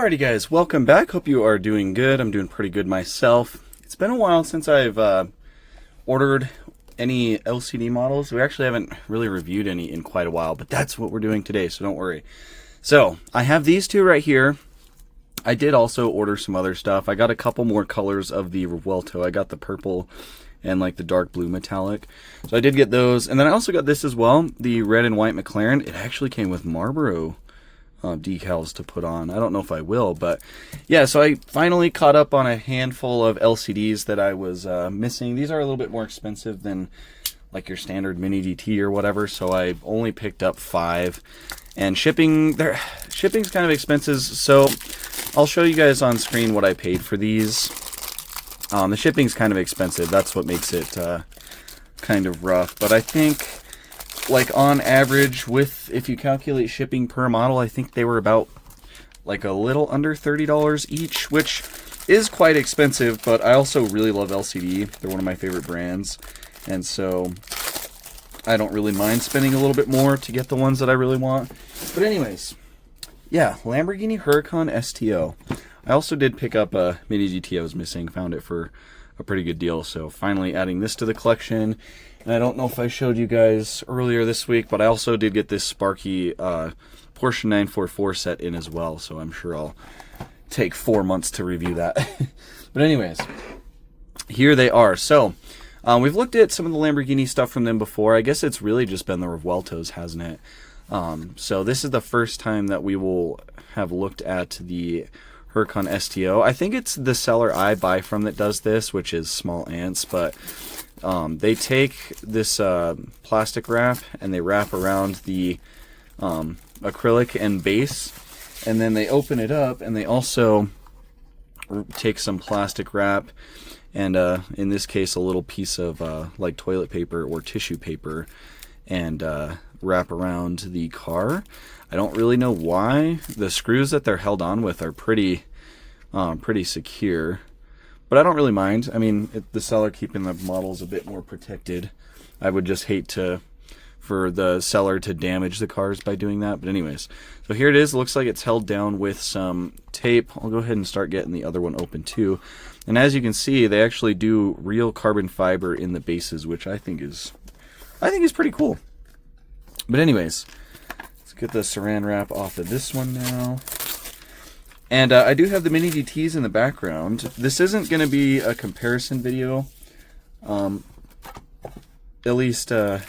Alrighty guys, welcome back. Hope you are doing good. I'm doing pretty good myself. It's been a while since I've ordered any LCD models. We actually haven't really reviewed any in quite a while, but that's what we're doing today, so don't worry. So, I have these two right here. I did also order some other stuff. I got a couple more colors of the Revuelto. I got the purple and like the dark blue metallic. So I did get those. And then I also got this as well, the red and white McLaren. It actually came with Marlboro decals to put on. I don't know if I will, but yeah, so I finally caught up on a handful of LCDs that I was missing. These are a little bit more expensive than like your standard mini DT or whatever, so I only picked up 5. And shipping's kind of expensive, so I'll show you guys on screen what I paid for these. The shipping's kind of expensive. That's what makes it kind of rough, but I think like on average, if you calculate shipping per model, I think they were about like a little under $30 each, which is quite expensive, but I also really love LCD. They're one of my favorite brands, and so I don't really mind spending a little bit more to get the ones that I really want. But anyways, yeah, Lamborghini Huracan STO. I also did pick up a mini GT I was missing, found it for a pretty good deal, so finally adding this to the collection. And I don't know if I showed you guys earlier this week, but I also did get this Sparky Porsche 944 set in as well, so I'm sure I'll take 4 months to review that. But anyways, here they are. So we've looked at some of the Lamborghini stuff from them before. I guess it's really just been the Revueltos, hasn't it? So this is the first time that we will have looked at the Huracan STO. I think it's the seller I buy from that does this, which is Small Ants, but they take this plastic wrap and they wrap around the acrylic and base, and then they open it up and they also take some plastic wrap and in this case a little piece of like toilet paper or tissue paper and wrap around the car. I don't really know why. The screws that they're held on with are pretty secure, but I don't really mind. I mean, the seller keeping the models a bit more protected. I would just hate for the seller to damage the cars by doing that. But anyways, so here it is. It looks like it's held down with some tape. I'll go ahead and start getting the other one open too. And as you can see, they actually do real carbon fiber in the bases, which I think is pretty cool. But anyways, let's get the saran wrap off of this one now. And I do have the mini DTs in the background. This isn't going to be a comparison video. At least, no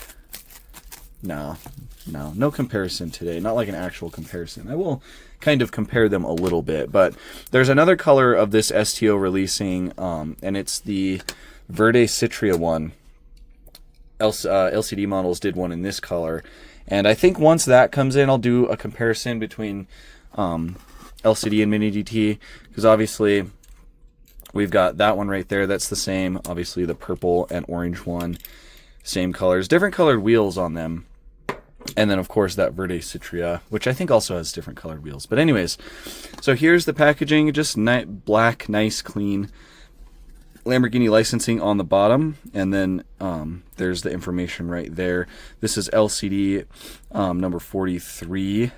comparison today. Not like an actual comparison. I will kind of compare them a little bit. But there's another color of this STO releasing, and it's the Verde Citria one. LCD models did one in this color. And I think once that comes in, I'll do a comparison between LCD and mini DT, because obviously we've got that one right there, that's the same. Obviously the purple and orange one, same colors, different colored wheels on them, and then of course that Verde Citria, which I think also has different colored wheels. But anyways, so here's the packaging, just black, nice, clean Lamborghini licensing on the bottom, and then there's the information right there. This is LCD number 43.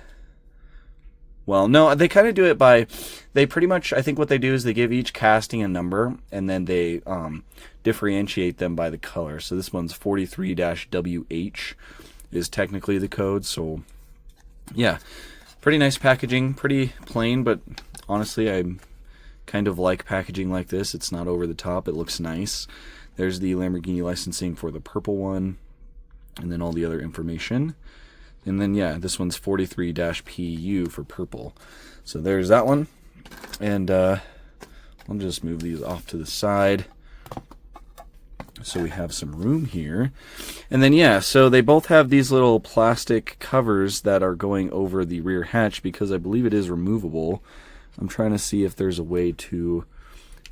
Well, no, they kind of do it by, they pretty much, I think what they do is they give each casting a number, and then they differentiate them by the color. So this one's 43-WH is technically the code. So yeah, pretty nice packaging, pretty plain, but honestly, I kind of like packaging like this. It's not over the top, it looks nice. There's the Lamborghini licensing for the purple one, and then all the other information. And then, yeah, this one's 43-PU for purple. So there's that one. And I'll just move these off to the side so we have some room here. And then, yeah, so they both have these little plastic covers that are going over the rear hatch because I believe it is removable. I'm trying to see if there's a way to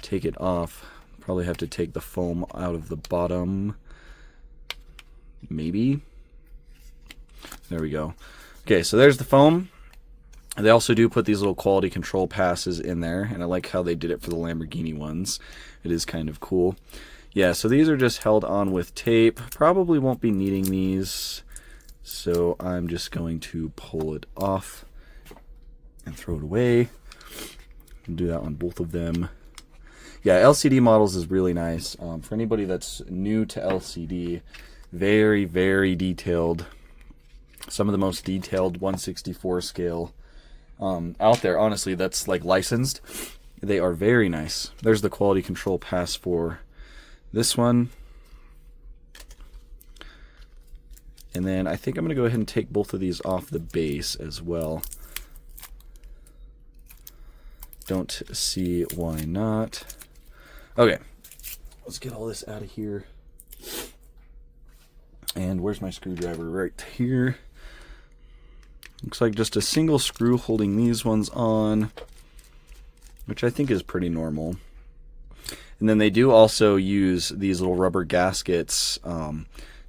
take it off. Probably have to take the foam out of the bottom. Maybe. There we go. Okay, so there's the foam. They also do put these little quality control passes in there, and I like how they did it for the Lamborghini ones. It is kind of cool. Yeah, so these are just held on with tape. Probably won't be needing these, so I'm just going to pull it off and throw it away. Do that on both of them. Yeah, LCD models is really nice. For anybody that's new to LCD, very, very detailed. Some of the most detailed 1/64 scale out there, honestly, that's like licensed. They are very nice. There's the quality control pass for this one. And then I think I'm going to go ahead and take both of these off the base as well. Don't see why not. Okay, let's get all this out of here. And where's my screwdriver? Right here. Looks like just a single screw holding these ones on, which I think is pretty normal. And then they do also use these little rubber gaskets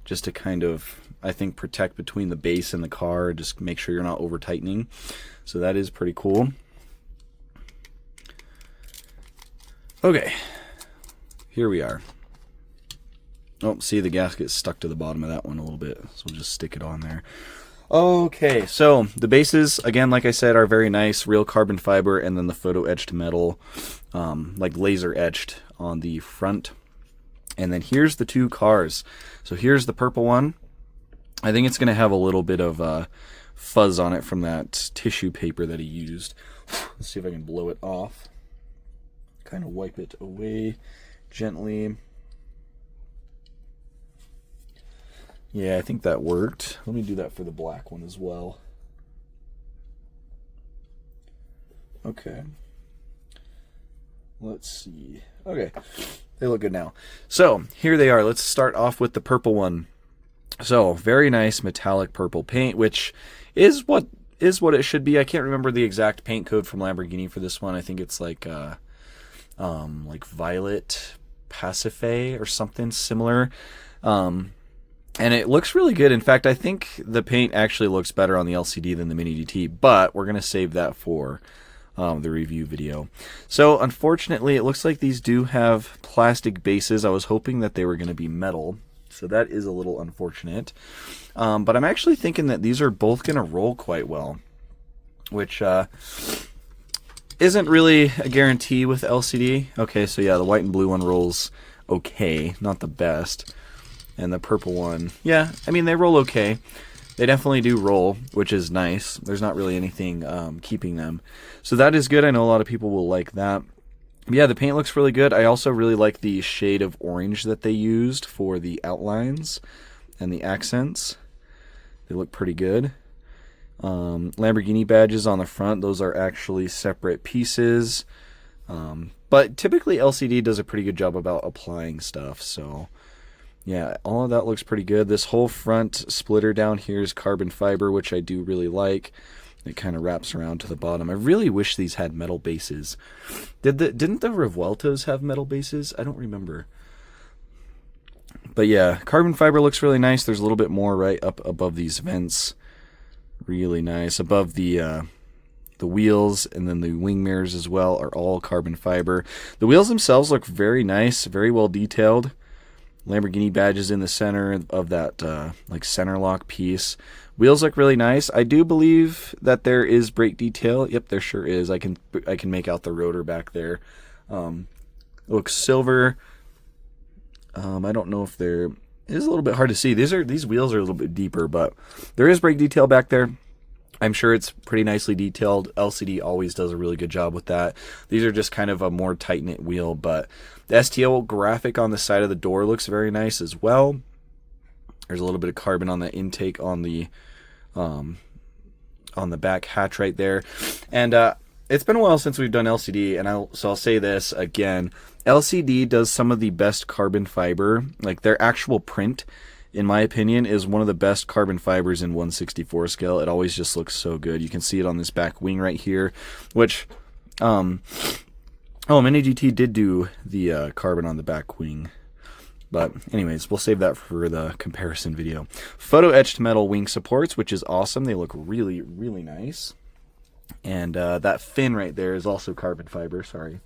just to kind of, I think, protect between the base and the car, just make sure you're not over tightening. So that is pretty cool. Okay, here we are. Oh, see, the gasket stuck to the bottom of that one a little bit, so we'll just stick it on there. Okay, so the bases, again, like I said, are very nice, real carbon fiber, and then the photo etched metal, like laser etched on the front. And then here's the two cars. So here's the purple one. I think it's going to have a little bit of fuzz on it from that tissue paper that he used. Let's see if I can blow it off. Kind of wipe it away gently. Yeah, I think that worked. Let me do that for the black one as well. Okay. Let's see. Okay, they look good now. So, here they are. Let's start off with the purple one. So, very nice metallic purple paint, which is what it should be. I can't remember the exact paint code from Lamborghini for this one. I think it's like Violet Pacifié or something similar. And it looks really good. In fact, I think the paint actually looks better on the LCD than the Mini GT, but we're going to save that for the review video. So, unfortunately, it looks like these do have plastic bases. I was hoping that they were going to be metal, so that is a little unfortunate. But I'm actually thinking that these are both going to roll quite well, which isn't really a guarantee with LCD. Okay, so yeah, the white and blue one rolls okay, not the best. And the purple one, yeah, I mean, they roll okay. They definitely do roll, which is nice. There's not really anything keeping them. So that is good. I know a lot of people will like that. Yeah, the paint looks really good. I also really like the shade of orange that they used for the outlines and the accents. They look pretty good. Lamborghini badges on the front. Those are actually separate pieces. But typically LCD does a pretty good job about applying stuff, so... yeah, all of that looks pretty good. This whole front splitter down here is carbon fiber, which I do really like. It kind of wraps around to the bottom. I really wish these had metal bases. Didn't the Revueltos have metal bases? I don't remember. But yeah, carbon fiber looks really nice. There's a little bit more right up above these vents. Really nice. Above the wheels, and then the wing mirrors as well are all carbon fiber. The wheels themselves look very nice, very well detailed. Lamborghini badges in the center of that like center lock piece. Wheels look really nice. I do believe that there is brake detail. Yep, there sure is. I can make out the rotor back there. It looks silver. I don't know if there is a little bit hard to see. These wheels are a little bit deeper, but there is brake detail back there. I'm sure it's pretty nicely detailed. LCD always does a really good job with that. These are just kind of a more tight-knit wheel, but the STO graphic on the side of the door looks very nice as well. There's a little bit of carbon on the intake on the back hatch right there. And it's been a while since we've done LCD, and so I'll say this again. LCD does some of the best carbon fiber, like their actual print, in my opinion, is one of the best carbon fibers in 1/64 scale. It always just looks so good. You can see it on this back wing right here, which, Mini GT did do the carbon on the back wing. But anyways, we'll save that for the comparison video. Photo etched metal wing supports, which is awesome. They look really, really nice. And that fin right there is also carbon fiber. Sorry.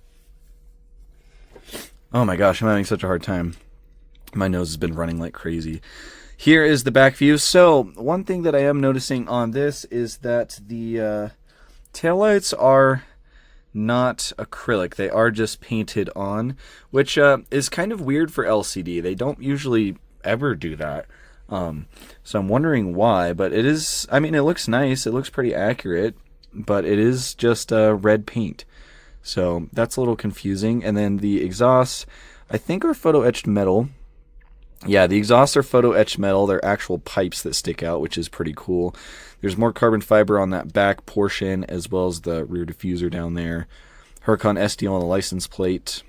Oh my gosh, I'm having such a hard time. My nose has been running like crazy. Here is the back view. So, one thing that I am noticing on this is that the taillights are not acrylic. They are just painted on, which is kind of weird for LCD. They don't usually ever do that. So I'm wondering why, but it is, I mean, it looks nice. It looks pretty accurate, but it is just red paint. So that's a little confusing. And then the exhausts, I think, are photo etched metal. Yeah, the exhausts are photo etched metal. They're actual pipes that stick out, which is pretty cool. There's more carbon fiber on that back portion, as well as the rear diffuser down there. Huracan STO on the license plate.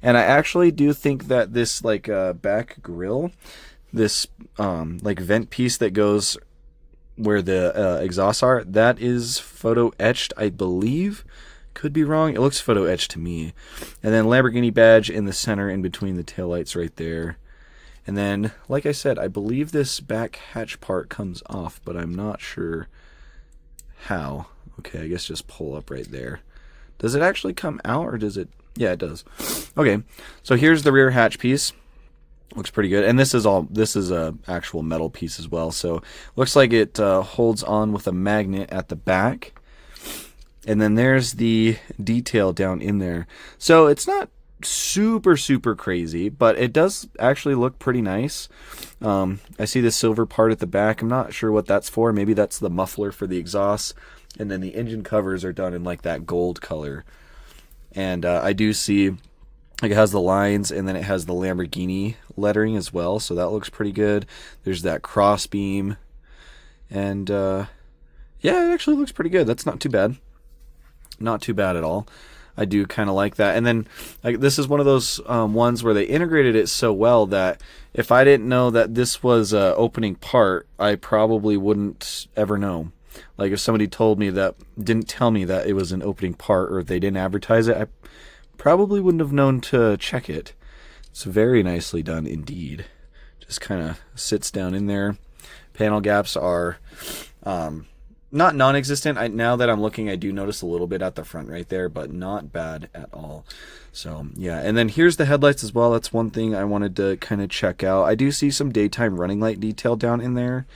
And I actually do think that this back grill, this like vent piece that goes where the exhausts are, that is photo etched, I believe. Could be wrong. It looks photo etched to me. And then Lamborghini badge in the center in between the taillights right there. And then, like I said, I believe this back hatch part comes off, but I'm not sure how. Okay, I guess just pull up right there. Does it actually come out, or does it? Yeah, it does. Okay, so here's the rear hatch piece. Looks pretty good. And this is a actual metal piece as well. So looks like it holds on with a magnet at the back. And then there's the detail down in there. So it's not super crazy, but it does actually look pretty nice. I see the silver part at the back. I'm not sure what that's for. Maybe that's the muffler for the exhaust. And then the engine covers are done in like that gold color. And I do see like it has the lines, and then it has the Lamborghini lettering as well. So that looks pretty good. There's that cross beam. And yeah, it actually looks pretty good. That's not too bad. Not too bad at all. I do kind of like that. And then this is one of those ones where they integrated it so well that if I didn't know that this was an opening part, I probably wouldn't ever know. Like if somebody told me that, didn't tell me that it was an opening part, or if they didn't advertise it, I probably wouldn't have known to check it. It's very nicely done indeed. Just kind of sits down in there. Panel gaps are not non-existent. Now that I'm looking, I do notice a little bit at the front right there, but not bad at all. So yeah, and then here's the headlights as well. That's one thing I wanted to kind of check out. I do see some daytime running light detail down in there,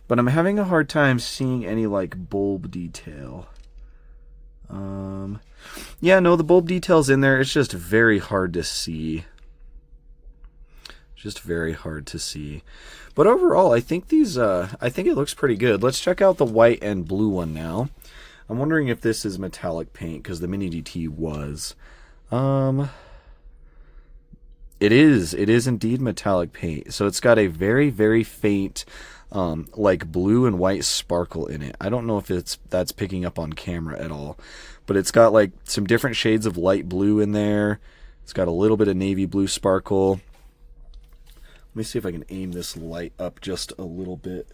but I'm having a hard time seeing any like bulb detail. Yeah, no, the bulb detail's in there. It's just very hard to see. Just very hard to see. But overall, I think I think it looks pretty good. Let's check out the white and blue one now. I'm wondering if this is metallic paint, because the Mini GT was. It is indeed metallic paint. So it's got a very faint, like blue and white sparkle in it. I don't know if that's picking up on camera at all, but it's got like some different shades of light blue in there. It's got a little bit of navy blue sparkle. Let me see if I can aim this light up just a little bit.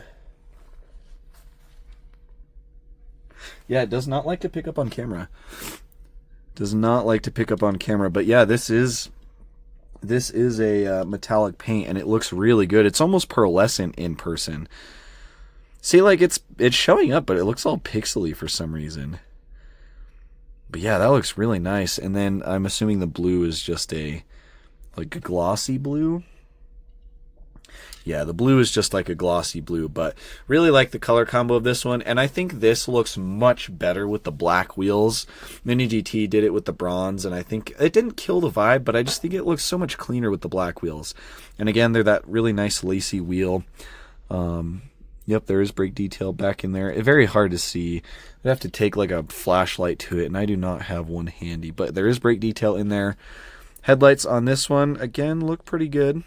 Yeah, it does not like to pick up on camera. Does not like to pick up on camera. But yeah, this is a metallic paint, and it looks really good. It's almost pearlescent in person. See, like it's showing up, but it looks all pixely for some reason. But yeah, that looks really nice. And then I'm assuming the blue is just a glossy blue. Yeah, the blue is just like a glossy blue, but really like the color combo of this one. And I think this looks much better with the black wheels. Mini GT did it with the bronze, and I think it didn't kill the vibe, but I just think it looks so much cleaner with the black wheels. And again, they're that really nice lacy wheel. Yep, there is brake detail back in there. It's very hard to see. I'd have to take like a flashlight to it, and I do not have one handy, but there is brake detail in there. Headlights on this one, again, look pretty good.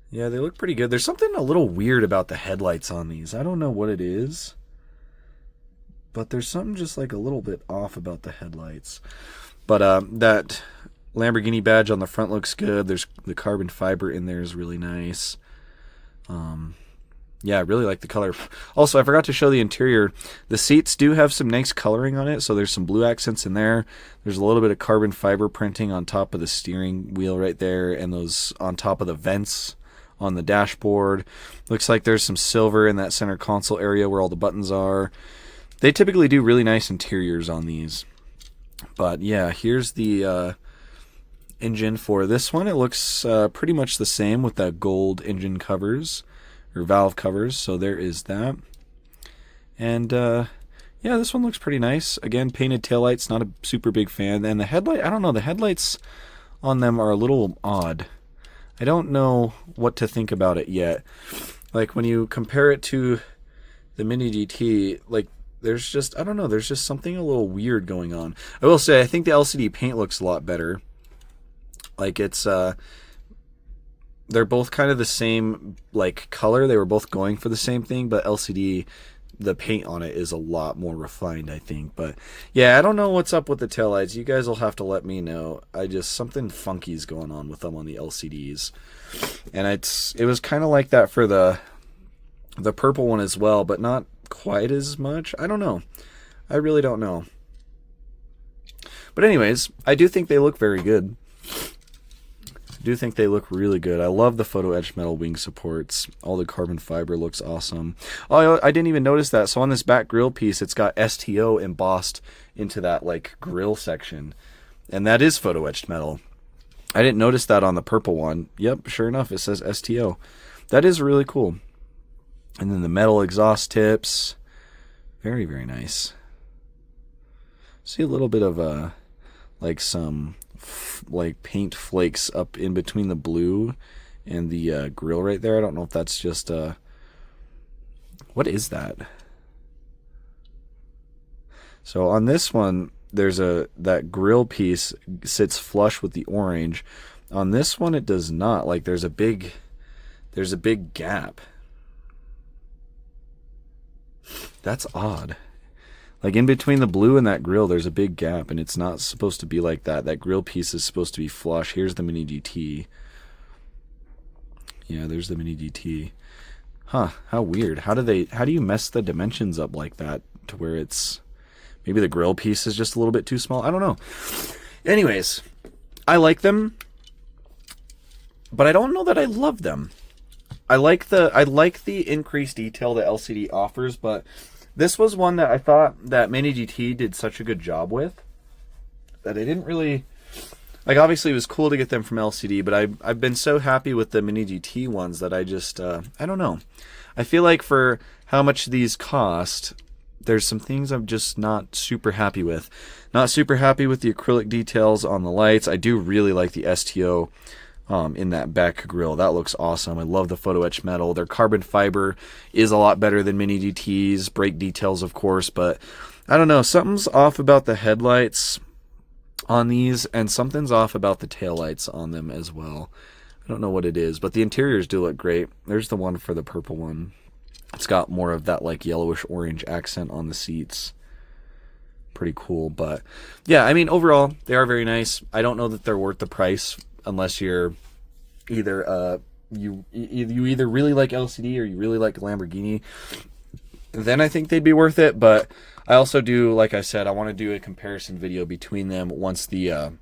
Yeah, they look pretty good. There's something a little weird about the headlights on these. I don't know what it is, but there's something just like a little bit off about the headlights. But that Lamborghini badge on the front looks good. There's the carbon fiber in there is really nice. Yeah, I really like the color. Also, I forgot to show the interior. The seats do have some nice coloring on it, so there's some blue accents in there. There's a little bit of carbon fiber printing on top of the steering wheel right there, and those on top of the vents on the dashboard. Looks like there's some silver in that center console area where all the buttons are. They typically do really nice interiors on these. But yeah, here's the engine for this one. It looks pretty much the same with the gold engine covers, or valve covers, so there is that. And Yeah, this one looks pretty nice. Again, painted taillights, not a super big fan. And the headlight, I don't know, the headlights on them are a little odd. I don't know what to think about it yet. Like when you compare it to the Mini GT, like there's just, I don't know, there's just something a little weird going on. I will say, I think the LCD paint looks a lot better. Like it's, they're both kind of the same like color. They were both going for the same thing, but LCD, the paint on it is a lot more refined, I think. But yeah, I don't know what's up with the taillights. You guys will have to let me know. Something funky's going on with them on the LCDs. And it was kind of like that for the purple one as well, but not quite as much. I don't know. I really don't know. But anyways, I do think they look very good. I do think they look really good. I love the photo etched metal wing supports. All the carbon fiber looks awesome. Oh, I didn't even notice that. So on this back grill piece, it's got STO embossed into that like grill section. And that is photo etched metal. I didn't notice that on the purple one. Yep, sure enough, it says STO. That is really cool. And then the metal exhaust tips. Very, very nice. See a little bit of like some like paint flakes up in between the blue and the grill right there. I don't know if that's just what is that? So on this one, there's that grill piece sits flush with the orange. On this one, it does not. Like there's a big gap. That's odd. Like in between the blue and that grill, there's a big gap, and it's not supposed to be like that. That grill piece is supposed to be flush. Here's the Mini GT. Yeah, there's the Mini GT. Huh, how weird. How do you mess the dimensions up like that to where it's, maybe the grill piece is just a little bit too small? I don't know. Anyways, I like them, but I don't know that I love them. I like the increased detail that LCD offers, but this was one that I thought that Mini GT did such a good job with that I didn't really like. Obviously, it was cool to get them from LCD, but I've been so happy with the Mini GT ones that I just I don't know. I feel like for how much these cost, there's some things I'm just not super happy with. Not super happy with the acrylic details on the lights. I do really like the STO in that back grill. That looks awesome. I love the photo etched metal. Their carbon fiber is a lot better than Mini GT's. Brake details, of course, but I don't know. Something's off about the headlights on these, and something's off about the taillights on them as well. I don't know what it is, but the interiors do look great. There's the one for the purple one. It's got more of that like yellowish orange accent on the seats. Pretty cool, but yeah, I mean, overall, they are very nice. I don't know that they're worth the price unless you're either you either really like LCD or you really like Lamborghini. Then I think they'd be worth it. But I also do, like I said, I want to do a comparison video between them once the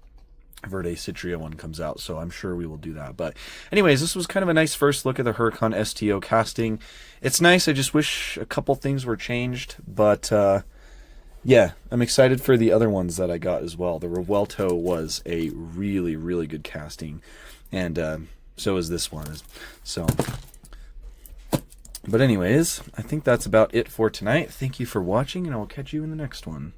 Verde Citria one comes out, so I'm sure we will do that. But anyways, this was kind of a nice first look at the Huracan STO casting. It's nice. I just wish a couple things were changed, but yeah, I'm excited for the other ones that I got as well. The Revuelto was a really, really good casting, and so is this one. So, but anyways, I think that's about it for tonight. Thank you for watching, and I will catch you in the next one.